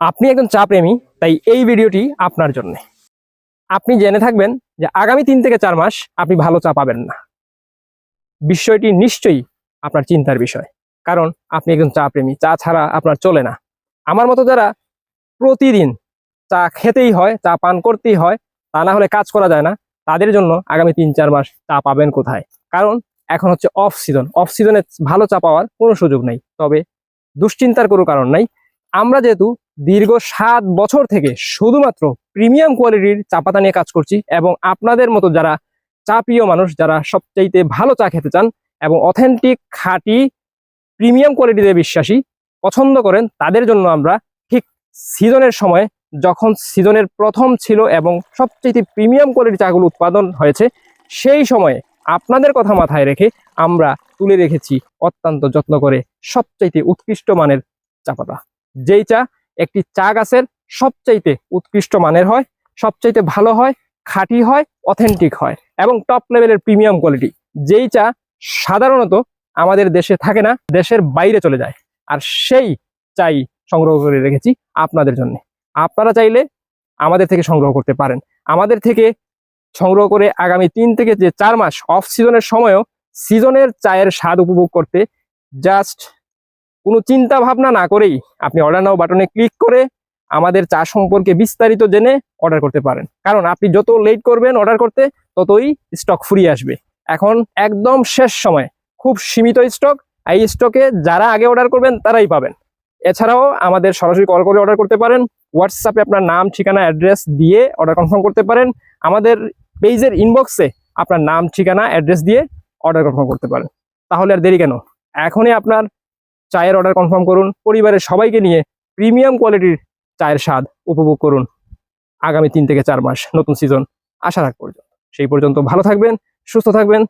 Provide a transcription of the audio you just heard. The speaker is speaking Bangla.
আপনি একজন চা প্রেমী, তাই এই ভিডিওটি আপনার জন্য। আপনি জেনে থাকবেন যে আগামী 3 থেকে 4 মাস আপনি ভালো চা পাবেন না। বিষয়টি নিশ্চয়ই আপনার চিন্তার বিষয়, কারণ আপনি একজন চা প্রেমী, চা ছাড়া আপনার চলে না। আমার মতো যারা প্রতিদিন চা খেতেই হয়, চা পান করতেই হয়, তা না হলে কাজ করা যায় না, তাদের জন্য আগামী 3-4 মাস চা পাবেন কোথায়? কারণ এখন হচ্ছে অফ সিজন। অফ সিজনে ভালো চা পাওয়ার কোনো সুযোগ নেই। তবে দুশ্চিন্তার কোনো কারণ নাই। আমরা যেহেতু দীর্ঘ 7 বছর থেকে শুধুমাত্র প্রিমিয়াম কোয়ালিটির চা পাতা নিয়ে কাজ করছি, এবং আপনাদের মতো যারা চা প্রিয় মানুষ, যারা সবচাইতে ভালো চা খেতে চান এবং অথেন্টিক খাঁটি প্রিমিয়াম কোয়ালিটিতে বিশ্বাসী, পছন্দ করেন, তাদের জন্য আমরা ঠিক সিজনের সময়, যখন সিজনের প্রথম ছিল এবং সবচেয়ে প্রিমিয়াম কোয়ালিটি চাগুলো উৎপাদন হয়েছে, সেই সময়ে আপনাদের কথা মাথায় রেখে আমরা তুলে রেখেছি অত্যন্ত যত্ন করে সবচাইতে উৎকৃষ্ট মানের চা পাতা। যেই চা একটি চা গাছের সবচাইতে উৎকৃষ্ট মানের হয়, সবচাইতে ভালো হয়, খাঁটি হয়, অথেন্টিক হয় এবং টপ লেভেলের প্রিমিয়াম কোয়ালিটি। যেই চা সাধারণত আমাদের দেশে থাকে না, দেশের বাইরে চলে যায়। আর সেই চাই সংগ্রহ করে রেখেছি আপনাদের জন্য। আপনারা চাইলে আমাদের থেকে সংগ্রহ করতে পারেন। আমাদের থেকে সংগ্রহ করে আগামী 3 থেকে 4 মাস অফ সিজনের সময়ও সিজনের চায়ের স্বাদ উপভোগ করতে জাস্ট কোনো চিন্তা ভাবনা না করেই আপনি অর্ডার নাও বাটনে ক্লিক করে আমাদের চা সম্পর্কে বিস্তারিত জেনে অর্ডার করতে পারেন। কারণ আপনি যত লেট করবেন অর্ডার করতে, ততই স্টক ফুরিয়ে আসবে। এখন একদম শেষ সময়, খুব সীমিত স্টক। এই স্টকে যারা আগে অর্ডার করবেন তারাই পাবেন। এছাড়াও আমাদের সরাসরি কল করে অর্ডার করতে পারেন। হোয়াটসঅ্যাপে আপনার নাম, ঠিকানা, অ্যাড্রেস দিয়ে অর্ডার কনফার্ম করতে পারেন। আমাদের পেজের ইনবক্সে আপনার নাম, ঠিকানা, অ্যাড্রেস দিয়ে অর্ডার কনফার্ম করতে পারেন। তাহলে আর দেরি কেন? এখনই আপনার চায়ের অর্ডার কনফার্ম করুন। পরিবারের সবাইকে নিয়ে প্রিমিয়াম কোয়ালিটির চায়ের স্বাদ উপভোগ করুন আগামী 3 থেকে 4 মাস নতুন সিজন আসার আগ পর্যন্ত। সেই পর্যন্ত ভালো থাকবেন, সুস্থ থাকবেন।